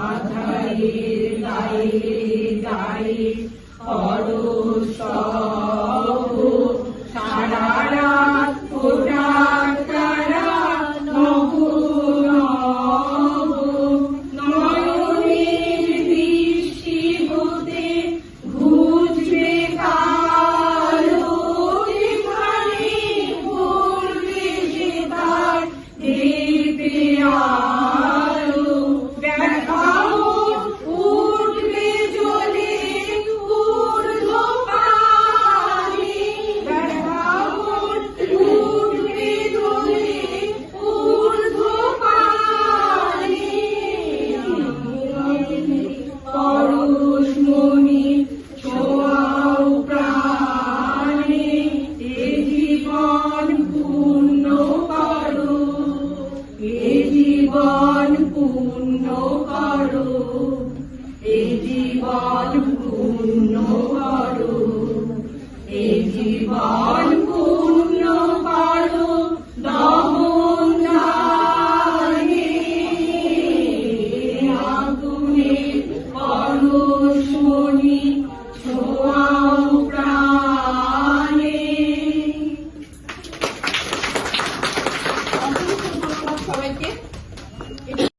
আধারের গায়ে গায়ে করো সব, সারা রাত ফোটার তারা নব নব, নয়নের বৃষ্টি হতে ঘুচবে কালো, এখানে পড়বে যে তার দেবে আলো। দেখাও উঠবে জ্বলে ঊর্ধ্বপানে, দেখাও উঠবে জ্বলে ঊর্ধ্বপানে। পরশমণি ছোঁয়াও প্রাণে, এ জীবন